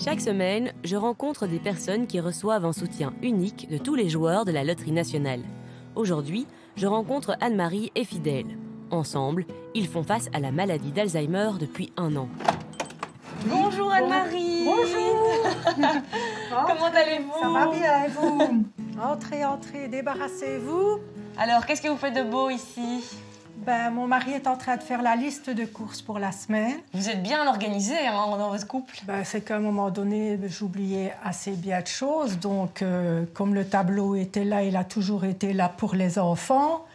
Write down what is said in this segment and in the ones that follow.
Chaque semaine, je rencontre des personnes qui reçoivent un soutien unique de tous les joueurs de la Loterie nationale. Aujourd'hui, je rencontre Anne-Marie et Fidèle. Ensemble, ils font face à la maladie d'Alzheimer depuis 1 an. Bonjour Anne-Marie. Bonjour. Comment allez-vous? Ça va bien, et vous? Entrez, entrez, débarrassez-vous. Alors, qu'est-ce que vous faites de beau ici? Mon mari est en train de faire la liste de courses pour la semaine. Vous êtes bien organisé dans votre couple. C'est qu'à un moment donné, j'oubliais assez bien de choses. Donc, comme le tableau était là, il a toujours été là pour les enfants.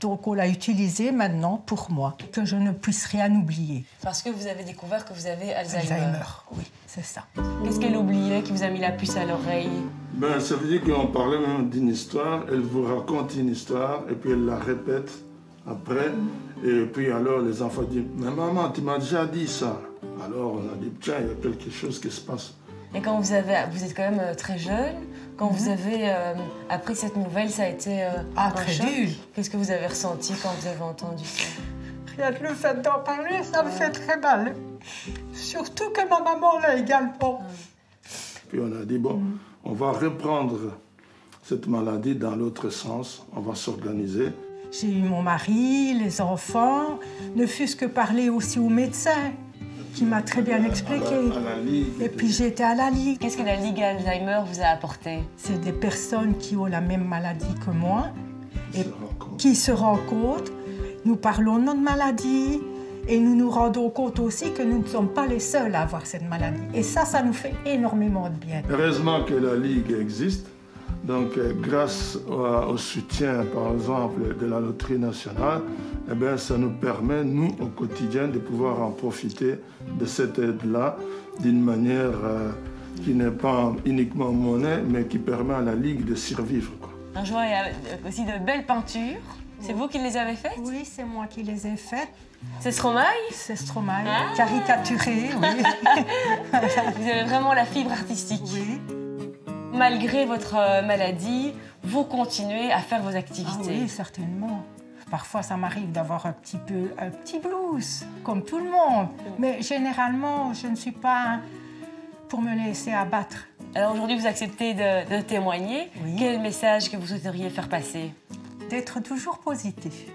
Donc, on l'a utilisé maintenant pour moi, que je ne puisse rien oublier. Parce que vous avez découvert que vous avez Alzheimer. Alzheimer, oui, c'est ça. Qu'est-ce qu'elle oubliait qui vous a mis la puce à l'oreille? Ça veut dire qu'on parlait même d'une histoire. Elle vous raconte une histoire et puis elle la répète après. Et puis alors les enfants disent « Mais maman, tu m'as déjà dit ça ». Alors on a dit « Tiens, il y a quelque chose qui se passe ». Et quand vous êtes quand même très jeune, quand vous avez appris cette nouvelle, ça a été un très choc. dur. Qu'est-ce que vous avez ressenti quand vous avez entendu ça? Rien que le fait d'en parler, ça me fait très mal. Surtout que ma maman l'a également. Puis on a dit « Bon, on va reprendre cette maladie dans l'autre sens, on va s'organiser ». J'ai eu mon mari, les enfants, ne fût-ce que parler aussi au médecin, qui m'a très bien expliqué. À la Ligue. Et puis j'étais à la Ligue. Qu'est-ce que la Ligue Alzheimer vous a apporté? C'est des personnes qui ont la même maladie que moi et Se rencontrent. qui se rencontrent. Nous parlons de notre maladie et nous nous rendons compte aussi que nous ne sommes pas les seuls à avoir cette maladie. Et ça nous fait énormément de bien. Heureusement que la Ligue existe. Donc, grâce au soutien, par exemple, de la Loterie nationale, ça nous permet, nous, au quotidien, de pouvoir en profiter de cette aide-là d'une manière qui n'est pas uniquement monnaie, mais qui permet à la Ligue de survivre, quoi. Je vois, il y a aussi de belles peintures. C'est vous qui les avez faites? Oui, c'est moi qui les ai faites. C'est Stromae? C'est Stromae, caricaturé, oui. Vous avez vraiment la fibre artistique. Oui. Malgré votre maladie, vous continuez à faire vos activités. Ah oui, certainement. Parfois, ça m'arrive d'avoir un petit blues, comme tout le monde. Mais généralement, je ne suis pas pour me laisser abattre. Alors aujourd'hui, vous acceptez de témoigner. Oui. Quel message que vous souhaiteriez faire passer? D'être toujours positif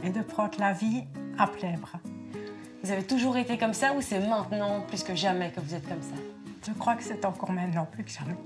et de prendre la vie à plein bras. Vous avez toujours été comme ça ou c'est maintenant plus que jamais que vous êtes comme ça? Je crois que c'est encore maintenant plus que jamais.